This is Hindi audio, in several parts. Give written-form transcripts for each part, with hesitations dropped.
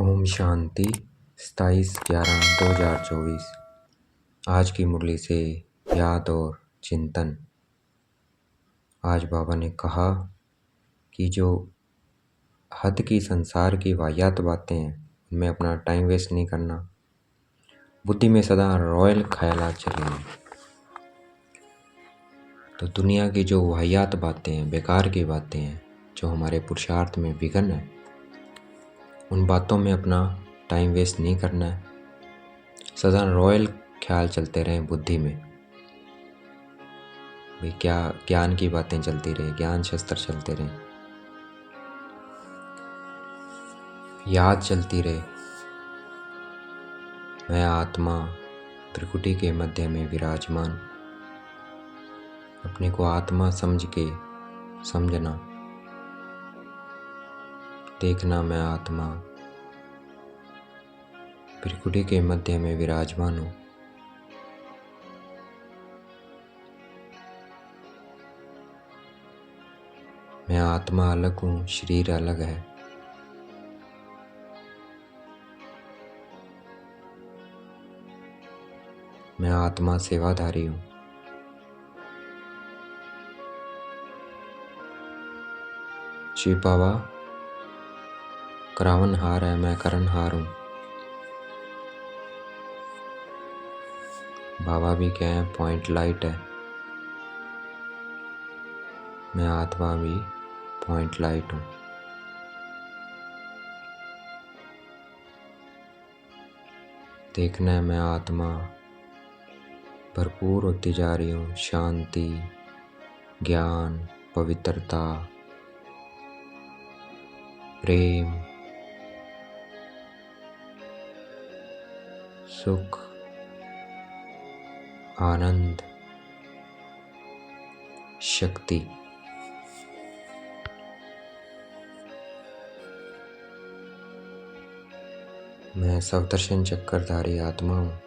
ओम शांति 27/11/2024। आज की मुरली से याद और चिंतन। आज बाबा ने कहा कि जो हद की संसार की वाहियात बातें हैं उनमें अपना टाइम वेस्ट नहीं करना। बुद्धि में सदा रॉयल ख्यालात चलेंगे। तो दुनिया की जो वाहियात बातें हैं, बेकार की बातें हैं, जो हमारे पुरुषार्थ में विघ्न है, उन बातों में अपना टाइम वेस्ट नहीं करना है। सदा रॉयल ख्याल चलते रहें बुद्धि में। भाई क्या ज्ञान की बातें चलती रहे, ज्ञान शस्त्र चलते रहें, याद चलती रहे। मैं आत्मा त्रिकुटी के मध्य में विराजमान। अपने को आत्मा समझ के समझना, देखना मैं आत्मा त्रिकुटी के मध्य में विराजमान हूँ। मैं आत्मा अलग हूँ, शरीर अलग है। मैं आत्मा सेवाधारी हूँ। शिव बाबा करावनहार है, मैं करणहार हूँ। बाबा भी कहें पॉइंट लाइट है, मैं आत्मा भी पॉइंट लाइट हूँ। देखना है मैं आत्मा भरपूर होती जा रही हूँ। शांति, ज्ञान, पवित्रता, प्रेम, सुख, आनंद, शक्ति। मैं सवदर्शन चक्रधारी आत्मा हूँ।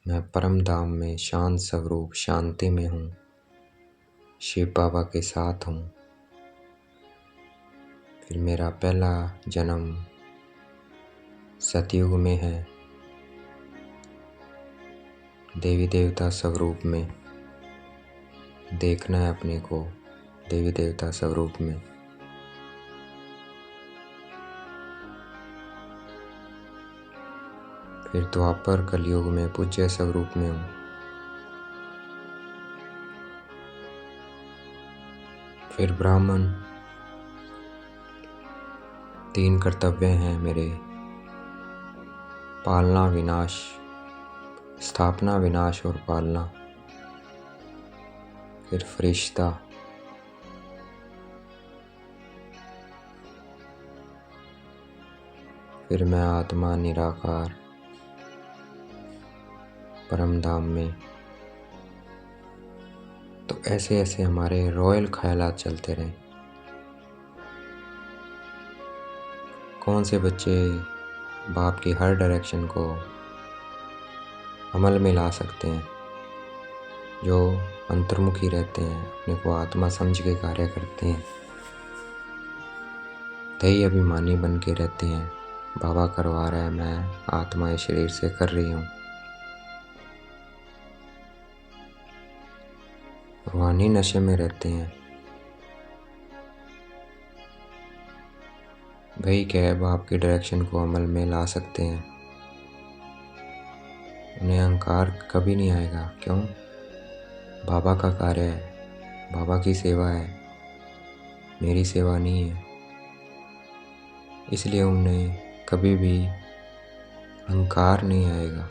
मैं परम धाम में शांत स्वरूप शांति में हूँ। शिव बाबा के साथ हूँ। फिर मेरा पहला जन्म सतयुग में है, देवी देवता स्वरूप में। देखना है अपने को देवी देवता स्वरूप में। फिर द्वापर कलयुग में पूज्य स्वरूप में हूँ। फिर ब्राह्मण। 3 कर्तव्य हैं मेरे: पालना, विनाश, स्थापना, विनाश और पालना। फिर फरिश्ता। फिर मैं आत्मा निराकार परम धाम में। तो ऐसे ऐसे हमारे रॉयल ख्यालात चलते रहे। कौन से बच्चे बाप की हर डायरेक्शन को अमल में ला सकते हैं, जो अंतर्मुखी रहते हैं, अपने को आत्मा समझ के कार्य करते हैं, दही अभिमानी बन के रहते हैं। बाबा करवा रहा है, मैं आत्मा इस शरीर से कर रही हूँ। रूहानी नशे में रहते हैं। वही क्या बाप की डायरेक्शन को अमल में ला सकते हैं। उन्हें अहंकार कभी नहीं आएगा। क्यों? बाबा का कार्य है, बाबा की सेवा है, मेरी सेवा नहीं है। इसलिए उन्हें कभी भी अहंकार नहीं आएगा।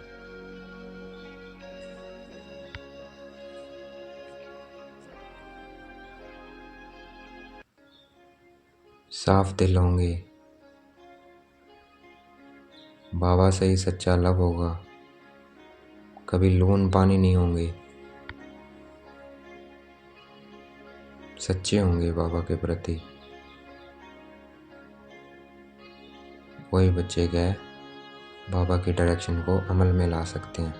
साफ दिल होंगे। बाबा से ही सच्चा लव होगा। कभी लोन पानी नहीं होंगे। सच्चे होंगे बाबा के प्रति। वही बच्चे गए बाबा की डायरेक्शन को अमल में ला सकते हैं।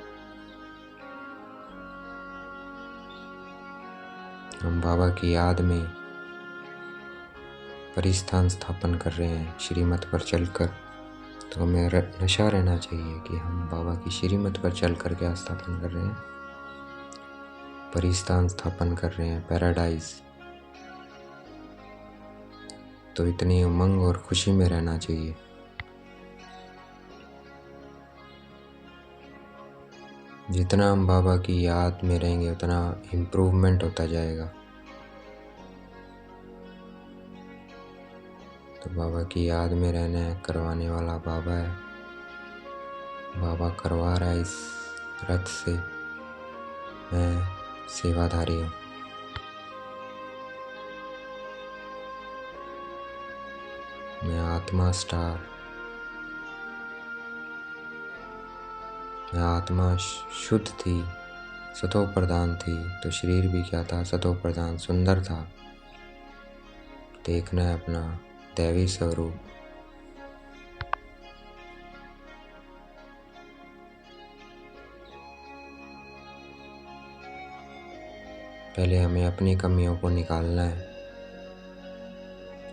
हम बाबा की याद में परिस्थान स्थापन कर रहे हैं श्रीमत पर चलकर, तो हमें नशा रहना चाहिए कि हम बाबा की श्रीमत पर चल कर क्या स्थापन कर रहे हैं, परिस्थान स्थापन कर रहे हैं, पैराडाइज। तो इतनी उमंग और खुशी में रहना चाहिए। जितना हम बाबा की याद में रहेंगे उतना इम्प्रूवमेंट होता जाएगा। तो बाबा की याद में रहना है, करवाने वाला बाबा है, बाबा करवा रहा है इस रथ से, मैं सेवाधारी हूँ। मैं आत्मा स्टार, मैं आत्मा शुद्ध थी, सतो प्रधान थी, तो शरीर भी क्या था, सतो प्रधान, सुंदर था। देखना है अपना दैवी स्वरूप। पहले हमें अपनी कमियों को निकालना है,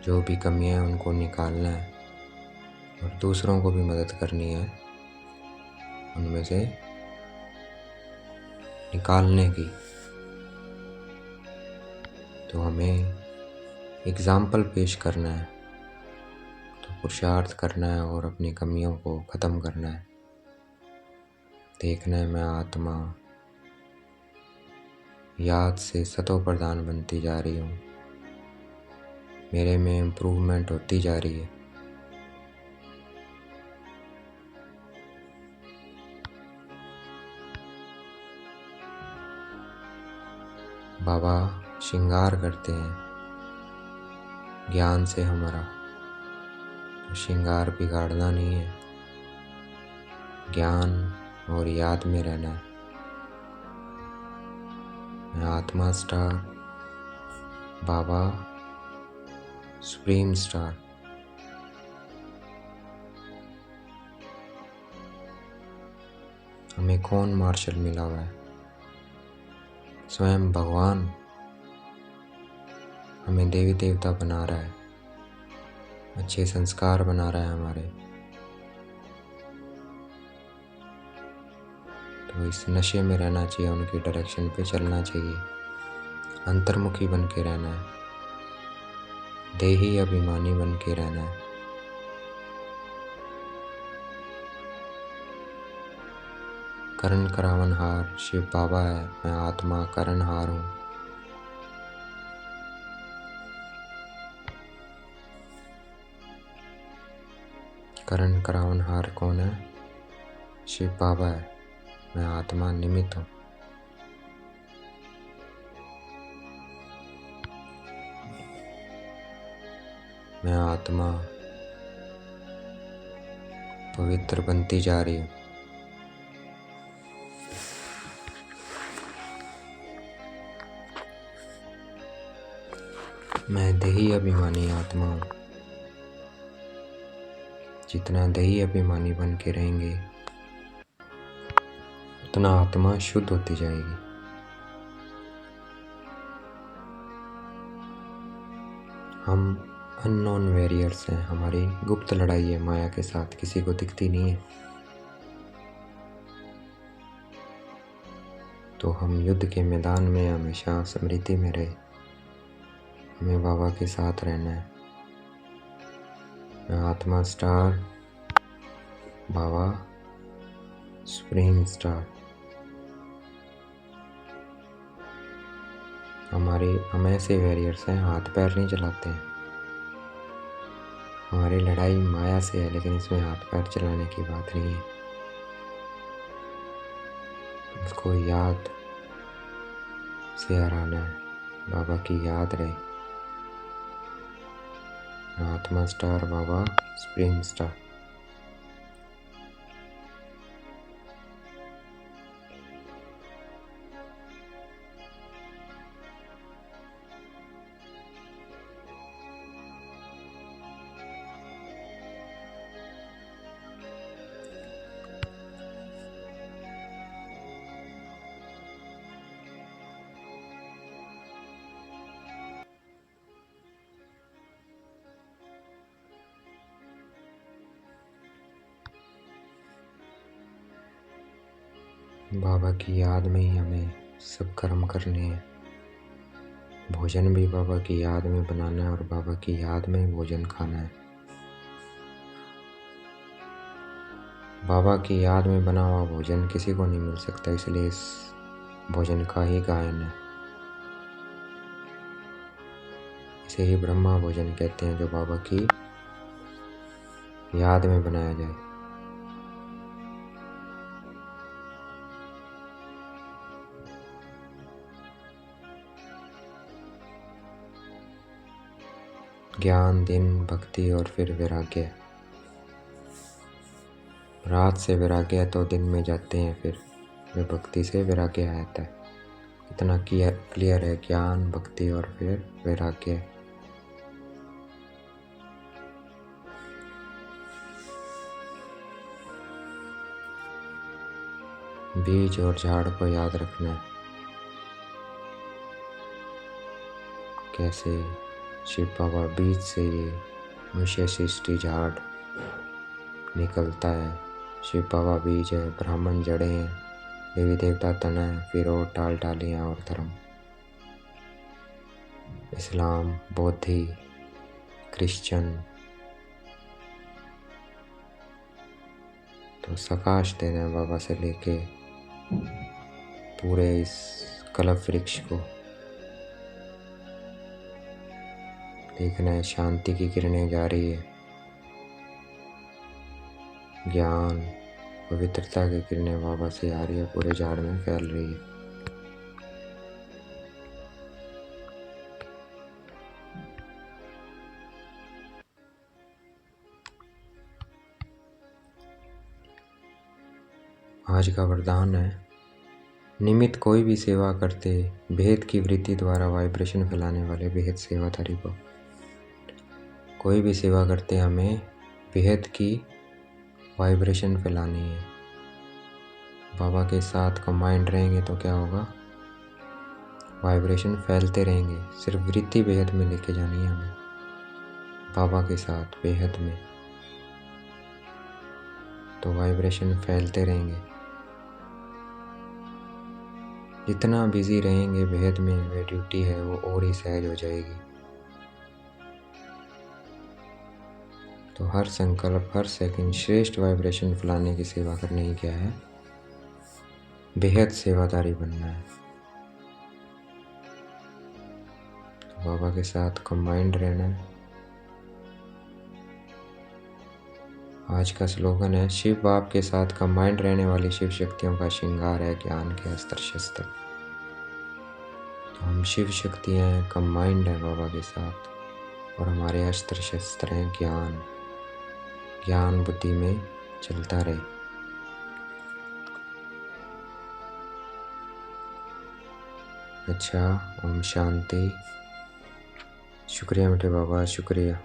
जो भी कमियां हैं उनको निकालना है, और दूसरों को भी मदद करनी है उनमें से निकालने की। तो हमें एग्जाम्पल पेश करना है, तो पुरुषार्थ करना है और अपनी कमियों को ख़त्म करना है। देखना है मैं आत्मा याद से सतो प्रधान बनती जा रही हूँ, मेरे में इम्प्रूवमेंट होती जा रही है। बाबा श्रृंगार करते हैं ज्ञान से हमारा, तो श्रृंगार बिगाड़ना नहीं है, ज्ञान और याद में रहना है। मैं आत्मा स्टार, बाबा सुप्रीम स्टार। हमें कौन मार्शल मिला हुआ है? स्वयं भगवान हमें देवी देवता बना रहा है, अच्छे संस्कार बना रहा है हमारे। तो इस नशे में रहना चाहिए, उनकी डायरेक्शन पे चलना चाहिए, अंतर्मुखी बन के रहना है, देही अभिमानी बन के रहना है। करण करावनहार शिव बाबा है, मैं आत्मा करणहार हूँ। करण करावनहार कौन है? शिव बाबा है, मैं आत्मा निमित्त हूँ। मैं आत्मा पवित्र बनती जा रही हूँ। मैं देही अभिमानी आत्मा हूँ। जितना देही अभिमानी बन के रहेंगे उतना आत्मा शुद्ध होती जाएगी। हम अननोन वॉरियर्स हैं, हमारी गुप्त लड़ाई है माया के साथ, किसी को दिखती नहीं है। तो हम युद्ध के मैदान में हमेशा स्मृति में रहे, हमें बाबा के साथ रहना है। मैं आत्मा स्टार, बाबा सुप्रीम स्टार। हम ऐसे वॉरियर्स हैं, हाथ पैर नहीं चलाते हैं। हमारी लड़ाई माया से है, लेकिन इसमें हाथ पैर चलाने की बात नहीं है। उसको याद से हराना है, बाबा की याद रहे। आत्मा स्टार, बाबा सुप्रीम स्टार। बाबा की याद में ही हमें सब कर्म करने हैं। भोजन भी बाबा की याद में बनाना है और बाबा की याद में ही भोजन खाना है। बाबा की याद में बना हुआ भोजन किसी को नहीं मिल सकता, इसलिए इस भोजन का ही गायन है। इसे ही ब्रह्मा भोजन कहते हैं, जो बाबा की याद में बनाया जाए। ज्ञान, दिन, भक्ति और फिर वैराग्य। रात से वैराग्य है तो दिन में जाते हैं, फिर भक्ति से वैराग्य आता है। इतना क्लियर है, ज्ञान, भक्ति और फिर वैराग्य। बीज और झाड़ को याद रखना है। कैसे शिव बाबा बीज से ये मनुष्य सृष्टि झाड़ निकलता है। शिव बाबा बीज है, ब्राह्मण जड़ें हैं, देवी देवता तन है, फिर और टाल टालियाँ और धर्म। इस्लाम, बौद्धि, क्रिश्चियन तो सकाश दे रहे हैं बाबा से लेके पूरे इस कल्प वृक्ष को। देखना है शांति की किरणें जा रही है, ज्ञान, पवित्रता की किरणें बाबा से आ रही है, पूरे झाड़ में फैल रही है। आज का वरदान है, निमित्त कोई भी सेवा करते भेद की वृत्ति द्वारा वाइब्रेशन फैलाने वाले बेहद सेवाधारी को। कोई भी सेवा करते हमें बेहद की वाइब्रेशन फैलानी है। बाबा के साथ कंबाइंड रहेंगे तो क्या होगा, वाइब्रेशन फैलते रहेंगे। सिर्फ वृत्ति बेहद में लेके जानी है हमें, बाबा के साथ बेहद में, तो वाइब्रेशन फैलते रहेंगे। जितना बिजी रहेंगे बेहद में, वे ड्यूटी है वो और ही सहज हो जाएगी। तो हर संकल्प, हर सेकंड श्रेष्ठ वाइब्रेशन फैलाने की सेवा करने ही क्या है, बेहद सेवादारी बनना है। तो बाबा के साथ कंबाइंड रहना है। आज का स्लोगन है, शिव बाप के साथ कंबाइंड रहने वाली शिव शक्तियों का श्रृंगार है ज्ञान के अस्त्र शस्त्र। तो हम शिव शक्तियाँ हैं, कंबाइंड हैं बाबा के साथ, और हमारे अस्त्र शस्त्र हैं ज्ञान। ज्ञान बुद्धि में चलता रहे। अच्छा, ओम शांति। शुक्रिया मीठे बाबा, शुक्रिया।